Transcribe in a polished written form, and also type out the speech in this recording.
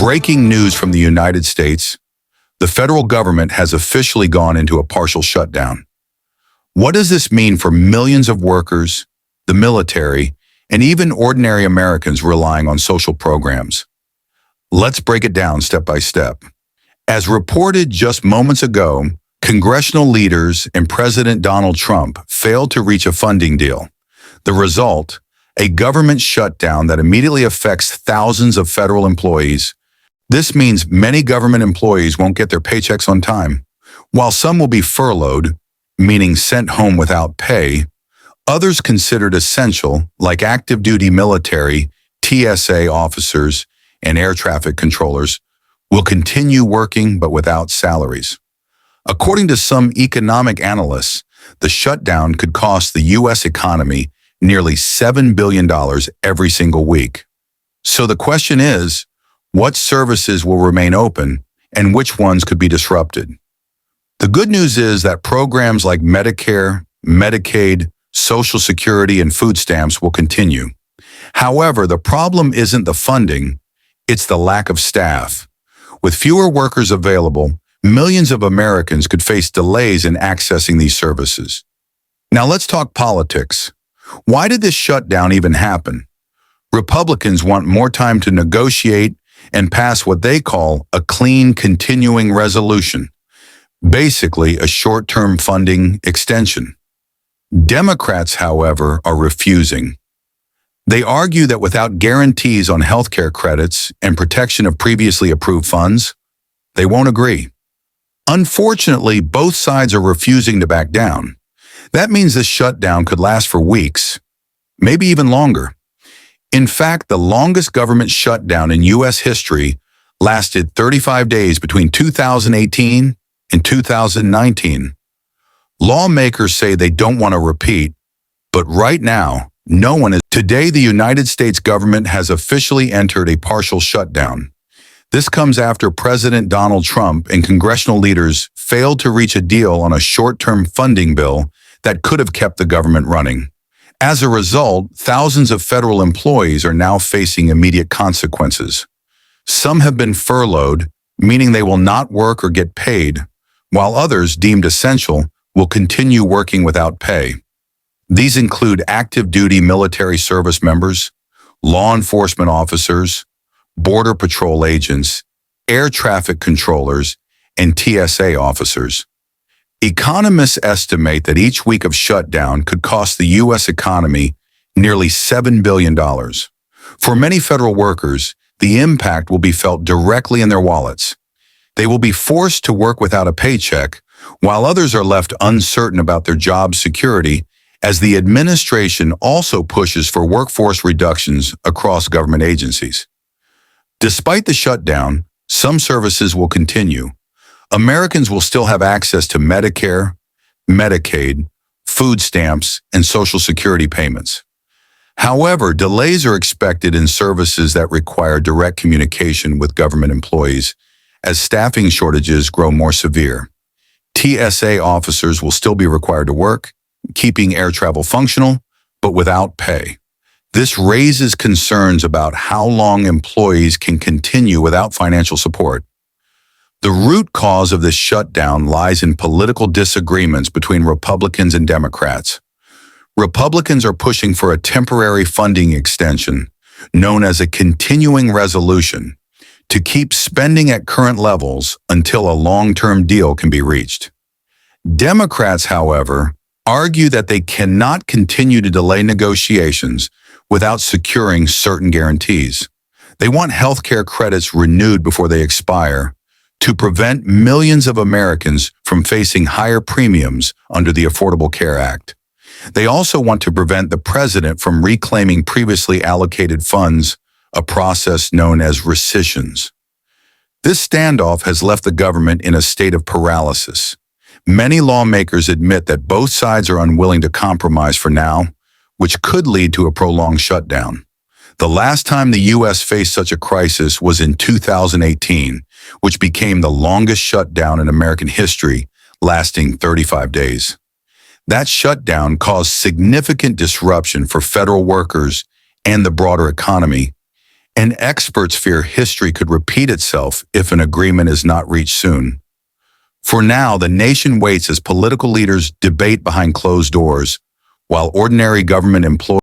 Breaking news from the United States. The federal government has officially gone into a partial shutdown. What does this mean for millions of workers, the military, and even ordinary Americans relying on social programs? Let's break it down step by step. As reported just moments ago, congressional leaders and President Donald Trump failed to reach a funding deal. The result, a government shutdown that immediately affects thousands of federal employees. This means many government employees won't get their paychecks on time. While some will be furloughed, meaning sent home without pay, others considered essential, like active duty military, TSA officers, and air traffic controllers, will continue working but without salaries. According to some economic analysts, the shutdown could cost the U.S. economy nearly $7 billion every single week. So the question is, what services will remain open and which ones could be disrupted? The good news is that programs like Medicare, Medicaid, Social Security, and food stamps will continue. However, the problem isn't the funding, it's the lack of staff. With fewer workers available, millions of Americans could face delays in accessing these services. Now let's talk politics. Why did this shutdown even happen? Republicans want more time to negotiate and pass what they call a clean continuing resolution, basically a short-term funding extension. Democrats, however, are refusing. They argue that without guarantees on healthcare credits and protection of previously approved funds, they won't agree. Unfortunately, both sides are refusing to back down. That means this shutdown could last for weeks, maybe even longer. In fact, the longest government shutdown in U.S. history lasted 35 days between 2018 and 2019. Lawmakers say they don't want to repeat, but right now, no one is. Today, the United States government has officially entered a partial shutdown. This comes after President Donald Trump and congressional leaders failed to reach a deal on a short-term funding bill that could have kept the government running. As a result, thousands of federal employees are now facing immediate consequences. Some have been furloughed, meaning they will not work or get paid, while others, deemed essential, will continue working without pay. These include active duty military service members, law enforcement officers, border patrol agents, air traffic controllers, and TSA officers. Economists estimate that each week of shutdown could cost the U.S. economy nearly $7 billion. For many federal workers, the impact will be felt directly in their wallets. They will be forced to work without a paycheck, while others are left uncertain about their job security, as the administration also pushes for workforce reductions across government agencies. Despite the shutdown, some services will continue. Americans will still have access to Medicare, Medicaid, food stamps, and Social Security payments. However, delays are expected in services that require direct communication with government employees as staffing shortages grow more severe. TSA officers will still be required to work, keeping air travel functional, but without pay. This raises concerns about how long employees can continue without financial support. The root cause of this shutdown lies in political disagreements between Republicans and Democrats. Republicans are pushing for a temporary funding extension, known as a continuing resolution, to keep spending at current levels until a long-term deal can be reached. Democrats, however, argue that they cannot continue to delay negotiations without securing certain guarantees. They want healthcare credits renewed before they expire, to prevent millions of Americans from facing higher premiums under the Affordable Care Act. They also want to prevent the president from reclaiming previously allocated funds, a process known as rescissions. This standoff has left the government in a state of paralysis. Many lawmakers admit that both sides are unwilling to compromise for now, which could lead to a prolonged shutdown. The last time the U.S. faced such a crisis was in 2018, which became the longest shutdown in American history, lasting 35 days. That shutdown caused significant disruption for federal workers and the broader economy, And experts fear history could repeat itself if an agreement is not reached soon. For now, the nation waits as political leaders debate behind closed doors, while ordinary government employees